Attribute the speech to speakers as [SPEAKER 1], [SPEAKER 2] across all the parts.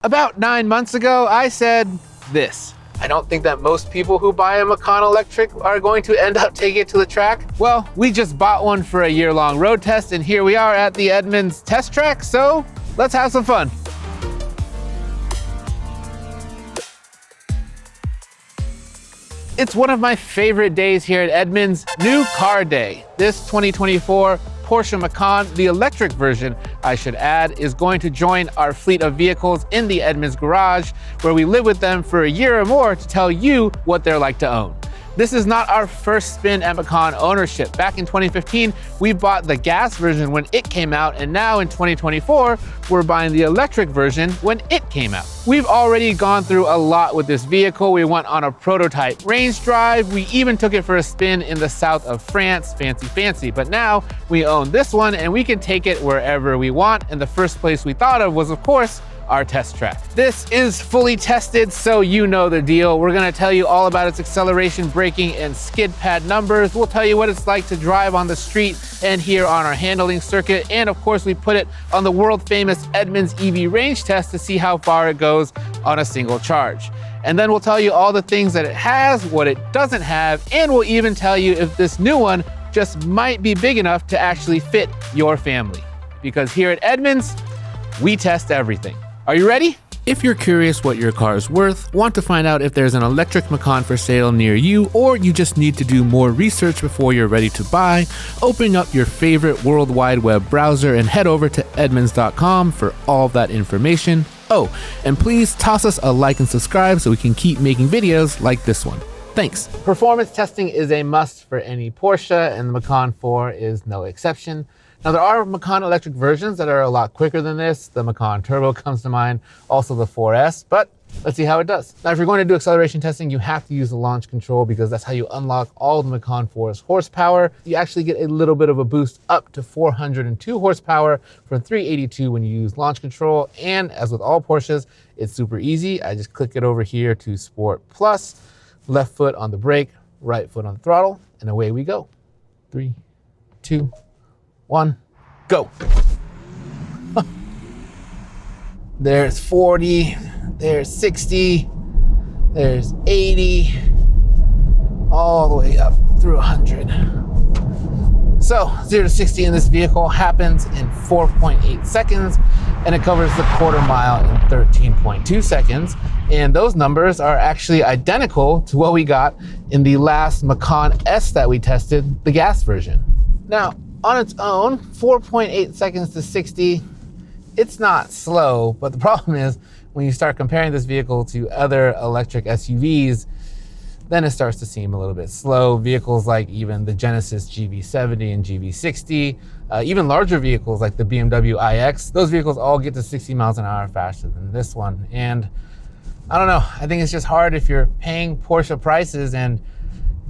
[SPEAKER 1] About 9 months ago, I said this. I don't think that most people who buy a Macan Electric are going to end up taking it to the track. Well, we just bought one for a year-long road test, and here we are at the Edmunds test track, so let's have some fun. It's one of my favorite days here at Edmunds, New Car Day. This 2024 Porsche Macan, the electric version, I should add, is going to join our fleet of vehicles in the Edmunds garage, where we live with them for a year or more to tell you what they're like to own. This is not our first spin at Macan ownership. Back in 2015, we bought the gas version when it came out, and now in 2024, we're buying the electric version when it came out. We've already gone through a lot with this vehicle. We went on a prototype range drive. We even took it for a spin in the south of France, fancy. But now we own this one and we can take it wherever we want. And the first place we thought of was, of course, our test track. This is fully tested, so you know the deal. We're gonna tell you all about its acceleration, braking, and skid pad numbers. We'll tell you what it's like to drive on the street and here on our handling circuit. And of course, we put it on the world famous Edmunds EV range test to see how far it goes on a single charge. And then we'll tell you all the things that it has, what it doesn't have, and we'll even tell you if this new one just might be big enough to actually fit your family. Because here at Edmunds, we test everything. Are you ready? If you're curious what your car is worth, want to find out if there's an electric Macan for sale near you, or you just need to do more research before you're ready to buy, open up your favorite World Wide Web browser and head over to edmunds.com for all of that information. Oh, and please toss us a like and subscribe so we can keep making videos like this one. Thanks. Performance testing is a must for any Porsche, and the Macan 4 is no exception. Now, there are Macan electric versions that are a lot quicker than this. The Macan Turbo comes to mind, also the 4S, but let's see how it does. Now, if you're going to do acceleration testing, you have to use the launch control because that's how you unlock all the Macan 4's horsepower. You actually get a little bit of a boost up to 402 horsepower from 382 when you use launch control. And as with all Porsches, it's super easy. I just click it over here to Sport Plus, left foot on the brake, right foot on the throttle, and away we go. 3, 2, 1, go. There's 40, there's 60, there's 80, all the way up through 100. So 0 to 60 in this vehicle happens in 4.8 seconds, and it covers the quarter mile in 13.2 seconds. And those numbers are actually identical to what we got in the last Macan S that we tested, the gas version. Now, on its own, 4.8 seconds to 60, it's not slow, but the problem is when you start comparing this vehicle to other electric SUVs, then it starts to seem a little bit slow. Vehicles like even the Genesis GV70 and GV60, even larger vehicles like the BMW iX, those vehicles all get to 60 miles an hour faster than this one. And I don't know, I think it's just hard if you're paying Porsche prices and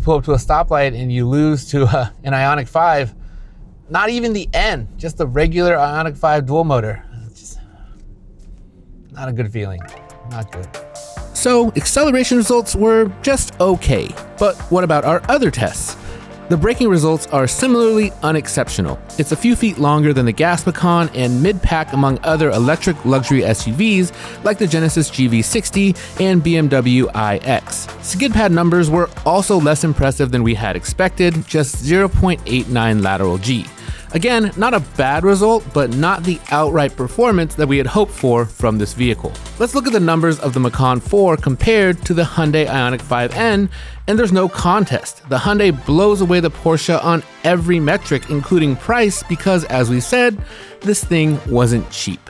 [SPEAKER 1] pull up to a stoplight and you lose to an Ioniq 5. Not even the N, just the regular Ioniq 5 dual motor. It's just not a good feeling, not good. So acceleration results were just okay, but what about our other tests? The braking results are similarly unexceptional. It's a few feet longer than the gas Macan and mid-pack among other electric luxury SUVs like the Genesis GV60 and BMW iX. Skid pad numbers were also less impressive than we had expected, just 0.89 lateral G. Again, not a bad result, but not the outright performance that we had hoped for from this vehicle. Let's look at the numbers of the Macan 4 compared to the Hyundai Ioniq 5N, and there's no contest. The Hyundai blows away the Porsche on every metric, including price, because as we said, this thing wasn't cheap.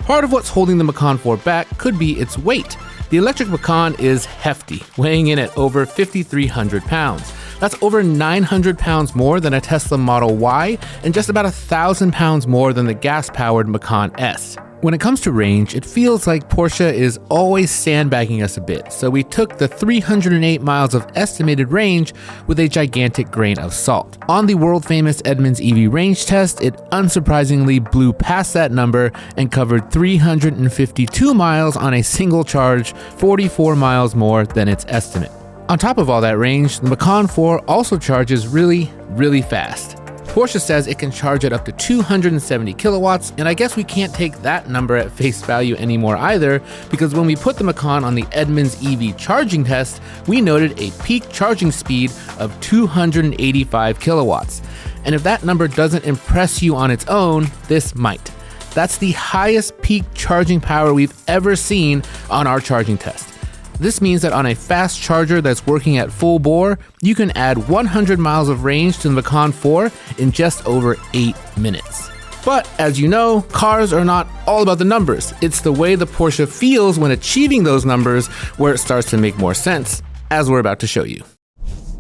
[SPEAKER 1] Part of what's holding the Macan 4 back could be its weight. The electric Macan is hefty, weighing in at over 5,300 pounds. That's over 900 pounds more than a Tesla Model Y and just about 1,000 pounds more than the gas-powered Macan S. When it comes to range, it feels like Porsche is always sandbagging us a bit, so we took the 308 miles of estimated range with a gigantic grain of salt. On the world-famous Edmunds EV range test, it unsurprisingly blew past that number and covered 352 miles on a single charge, 44 miles more than its estimate. On top of all that range, the Macan 4 also charges really fast.
[SPEAKER 2] Porsche says it can charge at up to 270 kilowatts, and I guess we can't take that number at face value anymore either, because when we put the Macan on the Edmunds EV charging test, we noted a peak charging speed of 285 kilowatts. And if that number doesn't impress you on its own, this might. That's the highest peak charging power we've ever seen on our charging test. This means that on a fast charger that's working at full bore, you can add 100 miles of range to the Macan 4 in just over 8 minutes. But as you know, cars are not all about the numbers. It's the way the Porsche feels when achieving those numbers where it starts to make more sense, as we're about to show you.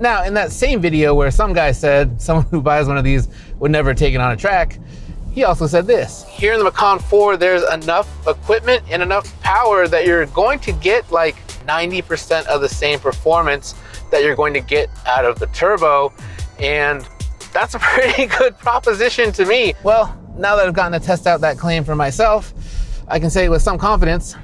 [SPEAKER 1] Now, in that same video where some guy said someone who buys one of these would never take it on a track, he also said this. Here in the Macan 4, there's enough equipment and enough power that you're going to get like 90% of the same performance that you're going to get out of the turbo, and that's a pretty good proposition to me. Well, now that I've gotten to test out that claim for myself, I can say with some confidence,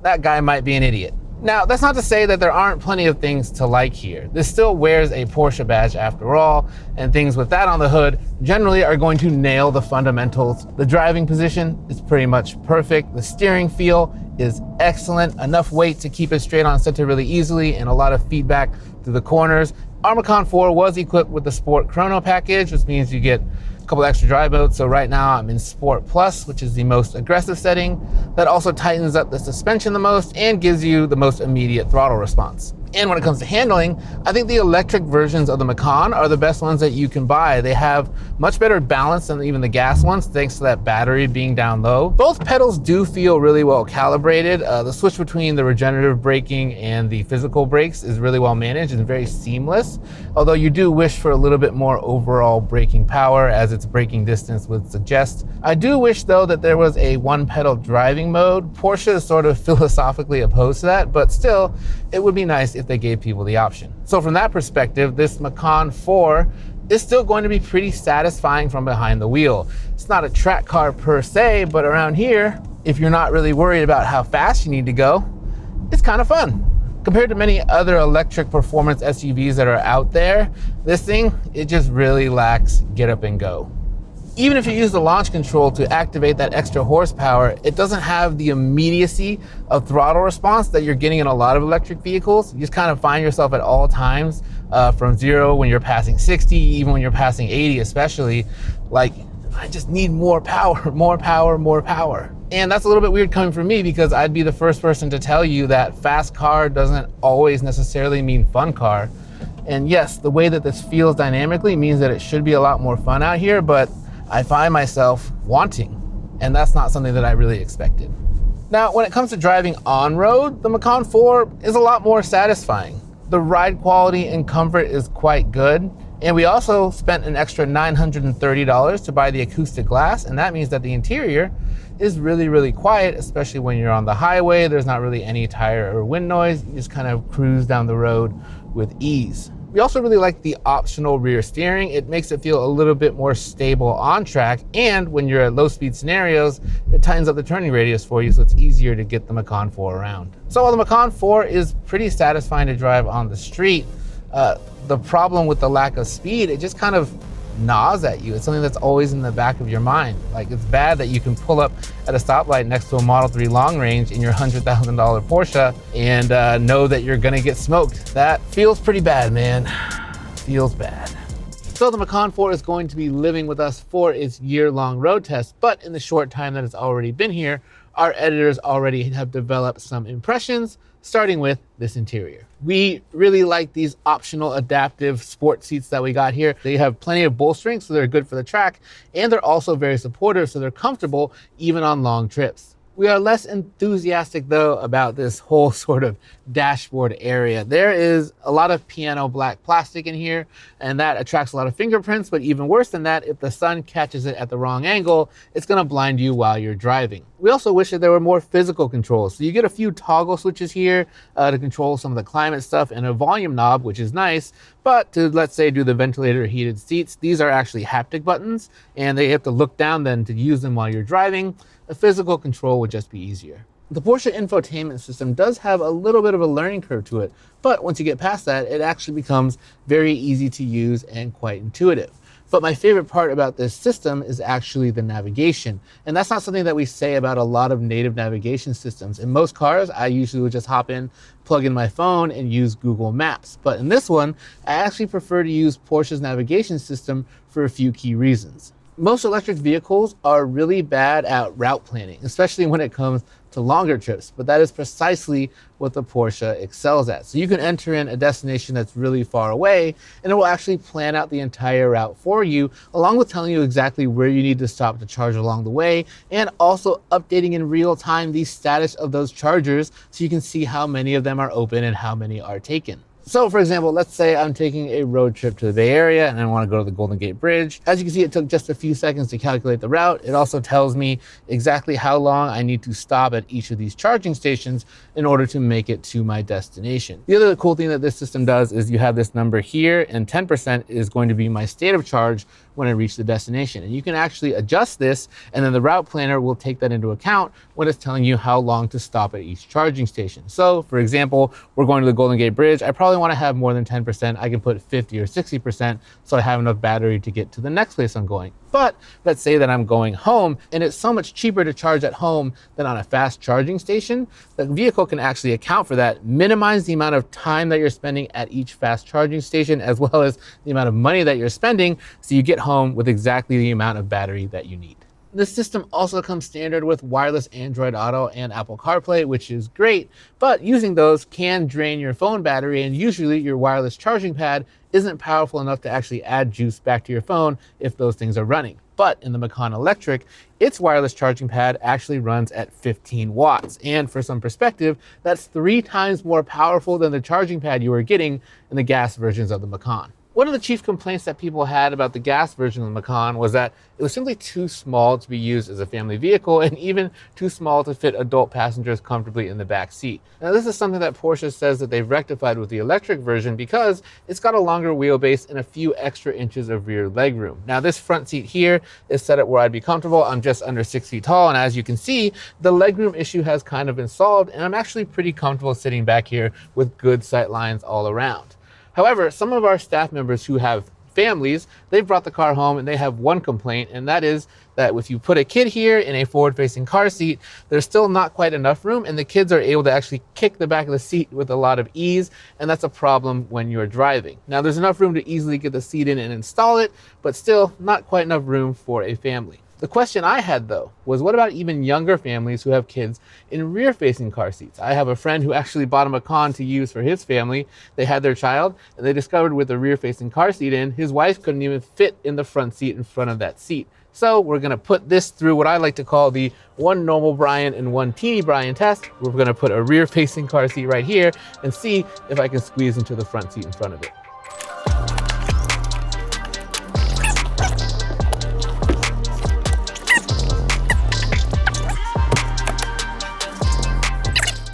[SPEAKER 1] that guy might be an idiot. Now, that's not to say that there aren't plenty of things to like here. This still wears a Porsche badge after all, and things with that on the hood generally are going to nail the fundamentals. The driving position is pretty much perfect. The steering feel is excellent. Enough weight to keep it straight on center really easily, and a lot of feedback through the corners. Our Macan 4 was equipped with the Sport Chrono package, which means you get a couple extra drive modes. So right now I'm in Sport Plus, which is the most aggressive setting. That also tightens up the suspension the most and gives you the most immediate throttle response. And when it comes to handling, I think the electric versions of the Macan are the best ones that you can buy. They have much better balance than even the gas ones, thanks to that battery being down low. Both pedals do feel really well calibrated. The switch between the regenerative braking and the physical brakes is really well managed and very seamless. Although you do wish for a little bit more overall braking power, as its braking distance would suggest. I do wish though that there was a one pedal driving mode. Porsche is sort of philosophically opposed to that, but still, it would be nice if they gave people the option. So from that perspective, this Macan 4 is still going to be pretty satisfying from behind the wheel. It's not a track car per se, but around here, if you're not really worried about how fast you need to go, it's kind of fun. Compared to many other electric performance SUVs that are out there, this thing, it just really lacks get up and go. Even if you use the launch control to activate that extra horsepower, it doesn't have the immediacy of throttle response that you're getting in a lot of electric vehicles. You just kind of find yourself at all times, from 0 when you're passing 60, even when you're passing 80 especially, like, I just need more power, more power, more power. And that's a little bit weird coming from me, because I'd be the first person to tell you that fast car doesn't always necessarily mean fun car. And yes, the way that this feels dynamically means that it should be a lot more fun out here, but I find myself wanting, and that's not something that I really expected. Now, when it comes to driving on-road, the Macan 4 is a lot more satisfying. The ride quality and comfort is quite good, and we also spent an extra $930 to buy the acoustic glass, and that means that the interior is really, really quiet, especially when you're on the highway. There's not really any tire or wind noise. You just kind of cruise down the road with ease. We also really like the optional rear steering. It makes it feel a little bit more stable on track, and when you're at low speed scenarios, it tightens up the turning radius for you, so it's easier to get the Macan 4 around. So while the Macan 4 is pretty satisfying to drive on the street, the problem with the lack of speed, it just kind of gnaws at you. It's something that's always in the back of your mind. Like, it's bad that you can pull up at a stoplight next to a Model 3 long range in your $100,000 Porsche and know that you're gonna get smoked. That feels pretty bad, man. Feels bad. So the Macan 4 is going to be living with us for its year-long road test, but in the short time that it's already been here, our editors already have developed some impressions, starting with this interior. We really like these optional adaptive sport seats that we got here. They have plenty of bolstering, so they're good for the track, and they're also very supportive, so they're comfortable even on long trips. We are less enthusiastic though about this whole sort of dashboard area. There is a lot of piano black plastic in here, and that attracts a lot of fingerprints, but even worse than that, if the sun catches it at the wrong angle, it's gonna blind you while you're driving. We also wish that there were more physical controls. So you get a few toggle switches here to control some of the climate stuff, and a volume knob, which is nice, but to, let's say, do the ventilator heated seats, these are actually haptic buttons, and they have to look down then to use them while you're driving. A physical control would just be easier. The Porsche infotainment system does have a little bit of a learning curve to it, but once you get past that, it actually becomes very easy to use and quite intuitive. But my favorite part about this system is actually the navigation. And that's not something that we say about a lot of native navigation systems. In most cars, I usually would just hop in, plug in my phone, and use Google Maps. But in this one, I actually prefer to use Porsche's navigation system for a few key reasons. Most electric vehicles are really bad at route planning, especially when it comes to longer trips, but that is precisely what the Porsche excels at. So you can enter in a destination that's really far away, and it will actually plan out the entire route for you, along with telling you exactly where you need to stop to charge along the way, and also updating in real time the status of those chargers so you can see how many of them are open and how many are taken. So for example, let's say I'm taking a road trip to the Bay Area and I want to go to the Golden Gate Bridge. As you can see, it took just a few seconds to calculate the route. It also tells me exactly how long I need to stop at each of these charging stations in order to make it to my destination. The other cool thing that this system does is you have this number here, and 10% is going to be my state of charge when I reach the destination. And you can actually adjust this, and then the route planner will take that into account when it's telling you how long to stop at each charging station. So for example, we're going to the Golden Gate Bridge. I probably want to have more than 10%. I can put 50 or 60% so I have enough battery to get to the next place I'm going. But let's say that I'm going home and it's so much cheaper to charge at home than on a fast charging station. The vehicle can actually account for that, minimize the amount of time that you're spending at each fast charging station, as well as the amount of money that you're spending, so you get home with exactly the amount of battery that you need. This system also comes standard with wireless Android Auto and Apple CarPlay, which is great, but using those can drain your phone battery, and usually your wireless charging pad isn't powerful enough to actually add juice back to your phone if those things are running. But in the Macan Electric, its wireless charging pad actually runs at 15 watts. And for some perspective, that's 3 times more powerful than the charging pad you were getting in the gas versions of the Macan. One of the chief complaints that people had about the gas version of the Macan was that it was simply too small to be used as a family vehicle, and even too small to fit adult passengers comfortably in the back seat. Now, this is something that Porsche says that they've rectified with the electric version because it's got a longer wheelbase and a few extra inches of rear legroom. Now, this front seat here is set up where I'd be comfortable. I'm just under 6 feet tall, and as you can see, the legroom issue has kind of been solved, and I'm actually pretty comfortable sitting back here with good sight lines all around. However, some of our staff members who have families, they've brought the car home and they have one complaint, and that is that if you put a kid here in a forward-facing car seat, there's still not quite enough room, and the kids are able to actually kick the back of the seat with a lot of ease, and that's a problem when you're driving. Now, there's enough room to easily get the seat in and install it, but still not quite enough room for a family. The question I had, though, was what about even younger families who have kids in rear-facing car seats? I have a friend who actually bought a Macan to use for his family. They had their child, and they discovered with the rear-facing car seat in, his wife couldn't even fit in the front seat in front of that seat. So we're gonna put this through what I like to call the one normal Brian and one teeny Brian test. We're gonna put a rear-facing car seat right here and see if I can squeeze into the front seat in front of it.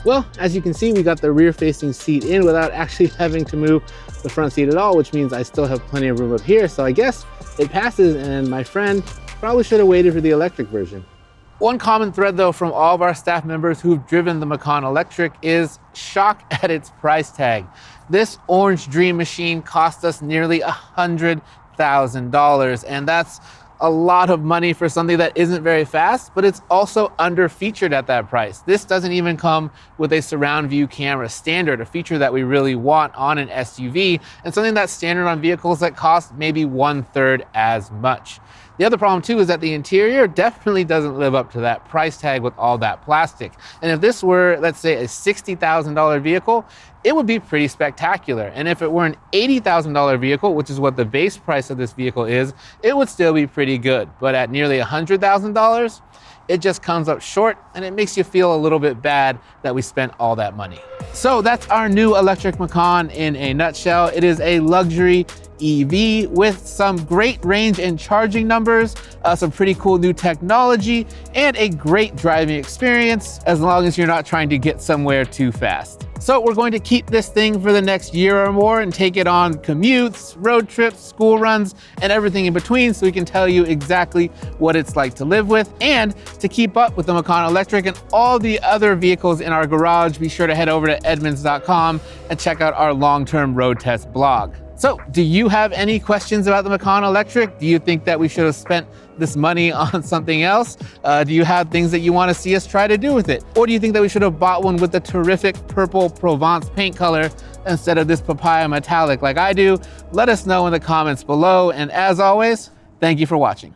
[SPEAKER 1] Well, as you can see, we got the rear-facing seat in without actually having to move the front seat at all, which means I still have plenty of room up here. So I guess it passes, and my friend probably should have waited for the electric version. One common thread, though, from all of our staff members who've driven the Macan Electric is shock at its price tag. This orange dream machine cost us nearly $100,000, and that's a lot of money for something that isn't very fast, but it's also under-featured at that price. This doesn't even come with a surround view camera standard, a feature that we really want on an SUV, and something that's standard on vehicles that cost maybe 1/3 as much. The other problem too is that the interior definitely doesn't live up to that price tag with all that plastic. And if this were, let's say, a $60,000 vehicle, it would be pretty spectacular. And if it were an $80,000 vehicle, which is what the base price of this vehicle is, it would still be pretty good. But at nearly $100,000, it just comes up short, and it makes you feel a little bit bad that we spent all that money. So that's our new electric Macan in a nutshell. It is a luxury EV with some great range and charging numbers, some pretty cool new technology, and a great driving experience as long as you're not trying to get somewhere too fast. So we're going to keep this thing for the next year or more and take it on commutes, road trips, school runs, and everything in between, so we can tell you exactly what it's like to live with. And to keep up with the Macan Electric and all the other vehicles in our garage, be sure to head over to Edmunds.com and check out our long-term road test blog. So, do you have any questions about the Macan Electric? Do you think that we should have spent this money on something else? Do you have things that you want to see us try to do with it? Or do you think that we should have bought one with the terrific purple Provence paint color instead of this papaya metallic like I do? Let us know in the comments below. And as always, thank you for watching.